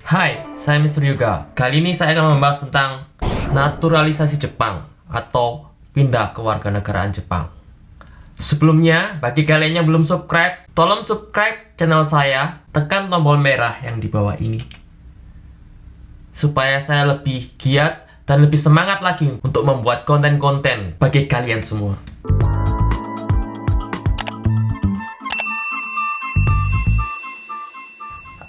Hai, saya Mr. Yuga. Kali ini saya akan membahas tentang naturalisasi Jepang atau pindah kewarganegaraan Jepang. Sebelumnya, bagi kalian yang belum subscribe, tolong subscribe channel saya, tekan tombol merah yang di bawah ini. Supaya saya lebih giat dan lebih semangat lagi untuk membuat konten-konten bagi kalian semua.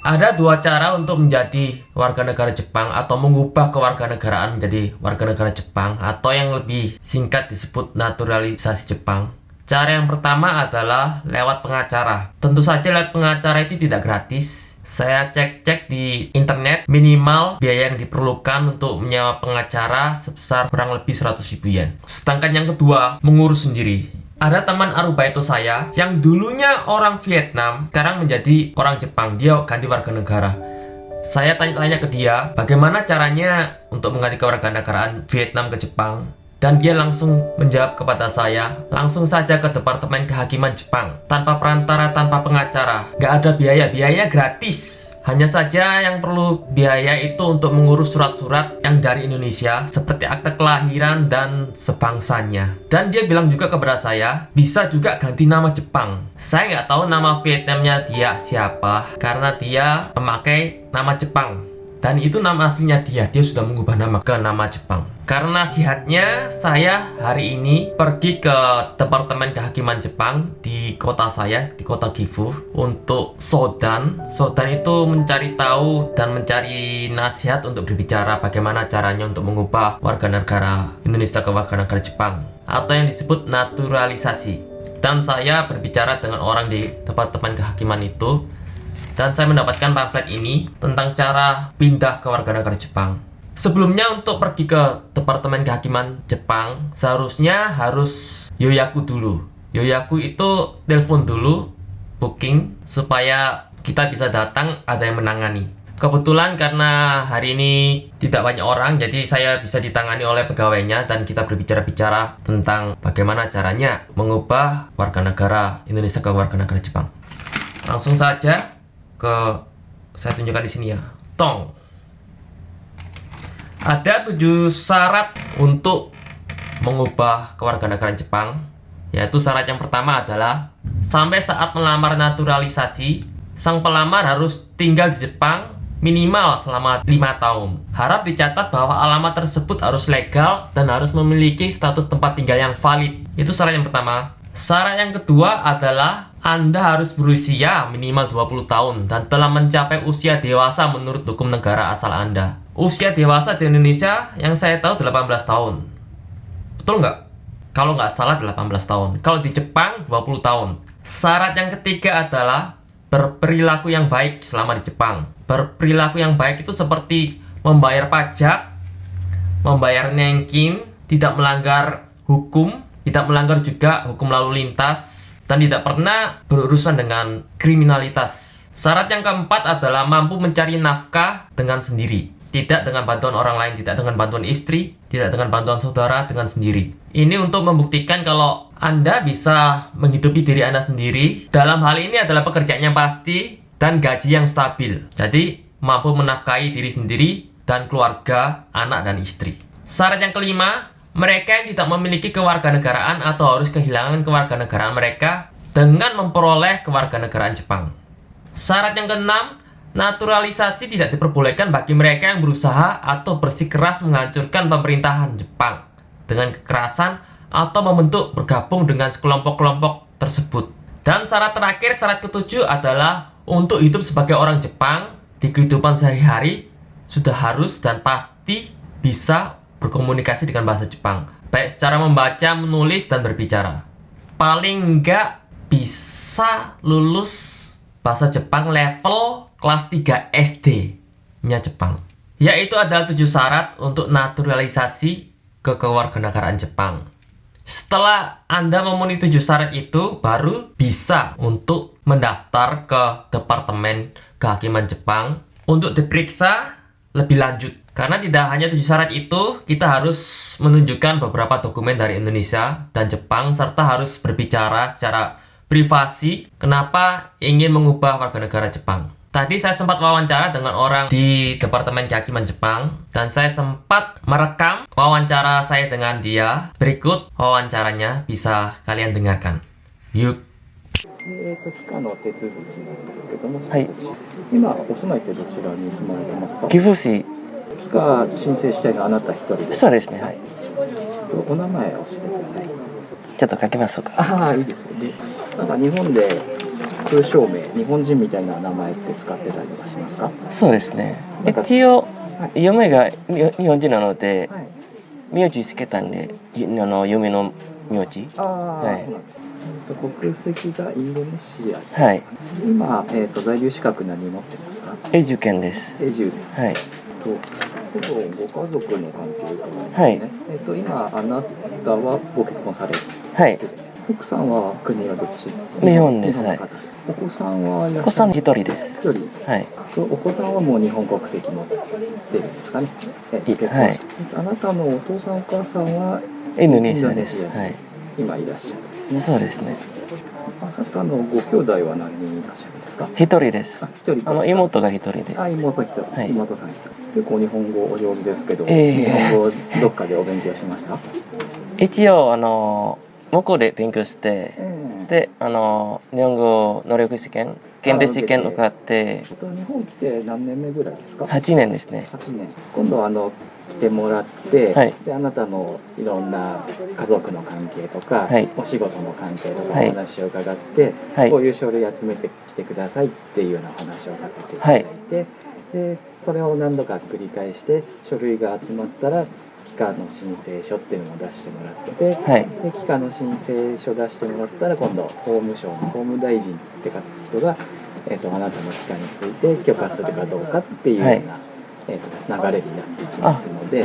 Ada dua cara untuk menjadi warga negara Jepang atau mengubah kewarganegaraan menjadi warga negara Jepang, atau yang lebih singkat disebut naturalisasi Jepang. Cara yang pertama adalah lewat pengacara. Tentu saja lewat pengacara itu tidak gratis. Saya cek-cek di internet, minimal biaya yang diperlukan untuk menyewa pengacara sebesar kurang lebih 100.000 yen. Sedangkan yang kedua, mengurus sendiri. Ada teman arubaito saya yang dulunya orang Vietnam, sekarang menjadi orang Jepang. Dia ganti warga negara. Saya tanya-tanya ke dia, bagaimana caranya untuk mengganti kewarganegaraan Vietnam ke Jepang? Dan dia langsung menjawab kepada saya, langsung saja ke Departemen Kehakiman Jepang. Tanpa perantara, tanpa pengacara. Gak ada biaya, biayanya gratis. Hanya saja yang perlu biaya itu untuk mengurus surat-surat yang dari Indonesia, seperti akte kelahiran dan sebangsanya. Dan dia bilang juga kepada saya, bisa juga ganti nama Jepang. Saya nggak tahu nama Vietnamnya dia siapa, karena dia memakai nama Jepang. Dan itu nama aslinya dia sudah mengubah nama ke nama Jepang. Karena nasihatnya, saya hari ini pergi ke Departemen Kehakiman Jepang di kota saya, di kota Gifu, untuk sodan. Sodan itu mencari tahu dan mencari nasihat untuk berbicara bagaimana caranya untuk mengubah warga negara Indonesia ke warga negara Jepang, atau yang disebut naturalisasi. Dan saya berbicara dengan orang di Departemen Kehakiman itu, dan saya mendapatkan pamflet ini tentang cara pindah ke warga negara Jepang. Sebelumnya, untuk pergi ke Departemen Kehakiman Jepang, seharusnya harus yoyaku dulu. Yoyaku itu telepon dulu, booking, supaya kita bisa datang, ada yang menangani. Kebetulan karena hari ini tidak banyak orang, jadi saya bisa ditangani oleh pegawainya, dan kita berbicara-bicara tentang bagaimana caranya mengubah warga negara Indonesia ke warga negara Jepang. Langsung saja saya tunjukkan di sini ya. Tong. Ada 7 syarat untuk mengubah kewarganegaraan Jepang. Yaitu syarat yang pertama adalah sampai saat melamar naturalisasi, sang pelamar harus tinggal di Jepang minimal selama 5 tahun. Harap dicatat bahwa alamat tersebut harus legal dan harus memiliki status tempat tinggal yang valid. Itu syarat yang pertama. Syarat yang kedua adalah Anda harus berusia minimal 20 tahun dan telah mencapai usia dewasa menurut hukum negara asal Anda. Usia dewasa di Indonesia yang saya tahu 18 tahun. Betul nggak? Kalau nggak salah 18 tahun. Kalau di Jepang 20 tahun. Syarat yang ketiga adalah berperilaku yang baik selama di Jepang. Berperilaku yang baik itu seperti membayar pajak, membayar nenkin, tidak melanggar hukum, tidak melanggar juga hukum lalu lintas, dan tidak pernah berurusan dengan kriminalitas. Syarat yang keempat adalah mampu mencari nafkah dengan sendiri. Tidak dengan bantuan orang lain, tidak dengan bantuan istri, tidak dengan bantuan saudara, dengan sendiri. Ini untuk membuktikan kalau Anda bisa menghidupi diri Anda sendiri. Dalam hal ini adalah pekerjaan yang pasti dan gaji yang stabil. Jadi mampu menafkahi diri sendiri dan keluarga, anak dan istri. Syarat yang kelima, mereka yang tidak memiliki kewarganegaraan atau harus kehilangan kewarganegaraan mereka dengan memperoleh kewarganegaraan Jepang. Syarat yang keenam, naturalisasi tidak diperbolehkan bagi mereka yang berusaha atau bersikeras menghancurkan pemerintahan Jepang dengan kekerasan atau membentuk bergabung dengan kelompok-kelompok tersebut. Dan syarat terakhir, syarat ketujuh adalah untuk hidup sebagai orang Jepang di kehidupan sehari-hari sudah harus dan pasti bisa berkomunikasi dengan bahasa Jepang, baik secara membaca, menulis, dan berbicara. Paling enggak bisa lulus bahasa Jepang level kelas 3 SD-nya Jepang. Yaitu adalah 7 syarat untuk naturalisasi ke kewarganegaraan Jepang. Setelah Anda memenuhi 7 syarat itu, baru bisa untuk mendaftar ke Departemen Kehakiman Jepang untuk diperiksa lebih lanjut. Karena tidak hanya 7 syarat itu, kita harus menunjukkan beberapa dokumen dari Indonesia dan Jepang, serta harus berbicara secara privasi kenapa ingin mengubah warga negara Jepang. Tadi saya sempat wawancara dengan orang di Departemen Kehakiman Jepang dan saya sempat merekam wawancara saya dengan dia. Berikut wawancaranya, bisa kalian dengarkan. Yuk. 帰化の手続きなんですけども、はい今お住まいってどちらに住まれてますか？岐阜市。帰化申請したいのはあなた一人です。そうですね。はい。お名前を教えてください。ちょっと書きますか。ああ、いいですよね。なんか日本で通称名、日本人みたいな名前って使ってたりとかしますか？そうですね。なんか一応はい嫁が日本人なので、はい。名字つけたんで、嫁の名字。ああ、はいそうなんです。国籍がインドネシア。はい。今、在留資格何持ってますか？永住権です。永住です。はい。ほぼご家族の関係がですね。はい今あなたはご結婚されてはい。奥さんは国はどっち？日本です日本の方です。お子さんはいらっしゃる？お子さん一人です。一人。はい。お子さんはもう日本国籍持ってるんですかね。結婚はいしてあなたのお父さんお母さんはインドネシアインドネシアです。はい。今いらっしゃるんですね。そうですね。あなたのご兄弟は何人いらっしゃるんですか？一人ですあ、。一人。妹が一人で。あ、妹一人、はい妹さん一人。結構日本語お上手ですけど、ええ日本語どっかでお勉強しました？一応向こうで勉強して、ええで日本語能力試験、検定試験を受かって日本来て何年目ぐらいですか8年ですね。 8年。今度は来てもらって、はいであなたのいろんな家族の関係とか、はいお仕事の関係とかはいお話を伺って、はいこういう書類集めてきてくださいっていうようなお話をさせていただいて、でそれを何度か繰り返して書類が集まったら帰化の申請書っていうのを出してもらってて、はい。で帰化の申請書出してもらったら今度法務省の法務大臣ってか人が、あなたの帰化について許可するかどうかっていうような、はい流れになっていきますので、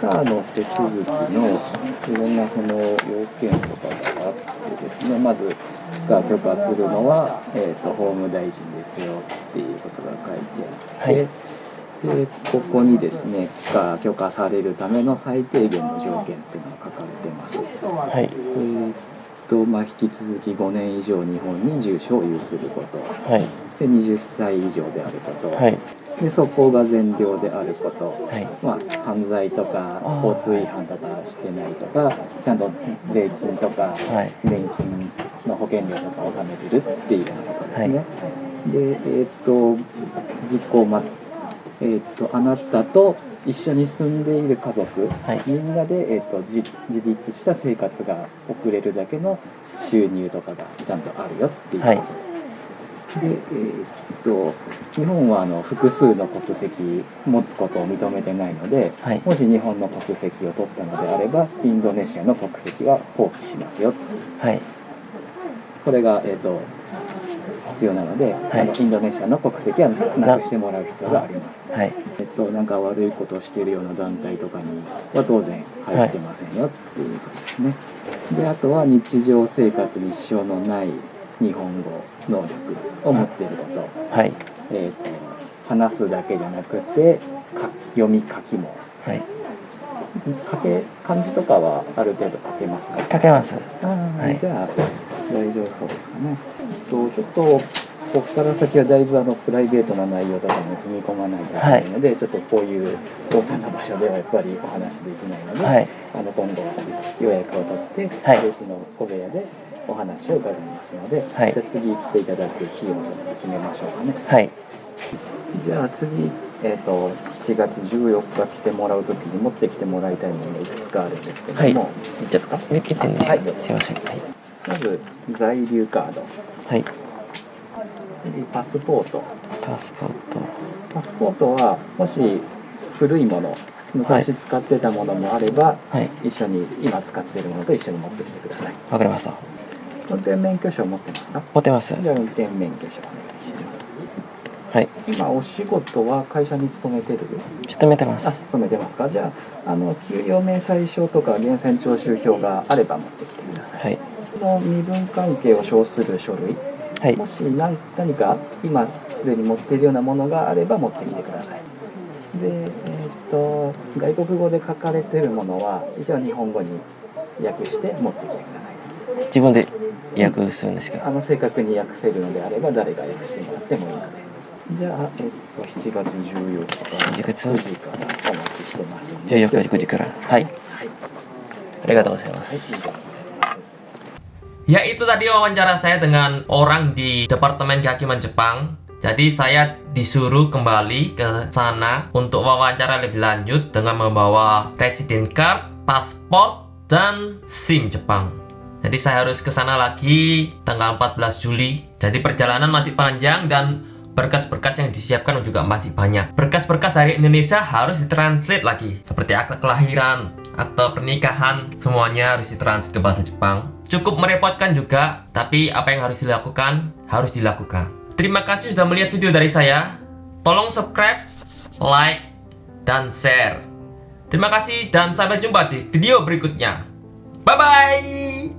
帰化の手続きのいろんなその要件とかがあってですね、まず帰化許可するのは、法務大臣ですよっていうことが書いてあって、でここにですね帰化許可されるための最低限の条件っていうのが書かれてます。はい。引き続き5年以上日本に住所を有することはい。で20歳以上であること、はい。で素行が善良であること、はい。犯罪とかあー交通違反とかしてないとかちゃんと税金とかはい。年金の保険料とか納めてるっていうようなことですね。はで実行あなたと一緒に住んでいる家族、はいみんなで、自立した生活が送れるだけの収入とかがちゃんとあるよっていうこと、はいで、日本は複数の国籍持つことを認めてないので、はい。もし日本の国籍を取ったのであればインドネシアの国籍は放棄しますよ。はい。これが、必要なので、はいインドネシアの国籍はなくしてもらう必要があります。はい。なんか悪いことをしているような団体とかには当然入ってませんよっていうことですね。で、あとは日常生活に支障のない日本語能力を持っていること。はい。話すだけじゃなくて読み書きも。はい。漢字とかはある程度書けますか？かけます。はい、じゃあ大丈夫そうですかね。ちょっとここから先はだいぶプライベートな内容とかに踏み込まないといけないので、ちょっとこういうオープンな場所ではやっぱりお話できないので、はい。今後予約を取ってはい別の小部屋でお話を伺いますので、はいじゃあ次来ていただく日をちょっと決めましょうかね。はい。じゃあ次、7月14日来てもらうときに持ってきてもらいたいものがいくつかあるんですけども、はいいいですか？見てんですはいか。すいません。はい。まず在留カード、はい。次パスポート。パスポート。パスポートはもし古いもの昔使ってたものもあれば、はい。一緒に今使ってるものと一緒に持ってきてください。わかりました。運転免許証持ってますか？持ってます。じゃあ運転免許証お願いします。はい。今お仕事は会社に勤めてる？勤めてまあ、す。勤めてますか？じゃあ給与明細書とか源泉徴収票があれば持ってきてください。はい。この身分関係を証する書類、はいも。し何か今すでに持っているようなものがあれば持ってきてください。で、外国語で書かれているものは一応日本語に訳して持ってきてください。自分で訳するんですか。正確に訳せるのであれば誰が訳してもらってもいいので。じゃあ、7月14日7月9時からお待ちしてますんで。 14日9時から。はい。ありがとうございます。 Ya, itu tadi wawancara saya dengan orang di Departemen Kehakiman Jepang. Jadi saya disuruh kembali ke sana untuk wawancara lebih lanjut dengan membawa resident card, paspor, dan SIM Jepang. Jadi saya harus ke sana lagi tanggal 14 Juli. Jadi perjalanan masih panjang dan berkas-berkas yang disiapkan juga masih banyak. Berkas-berkas dari Indonesia harus ditranslate lagi. Seperti akte kelahiran, akte pernikahan, semuanya harus ditranslate ke bahasa Jepang. Cukup merepotkan juga, tapi apa yang harus dilakukan, harus dilakukan. Terima kasih sudah melihat video dari saya. Tolong subscribe, like, dan share. Terima kasih dan sampai jumpa di video berikutnya. Bye-bye!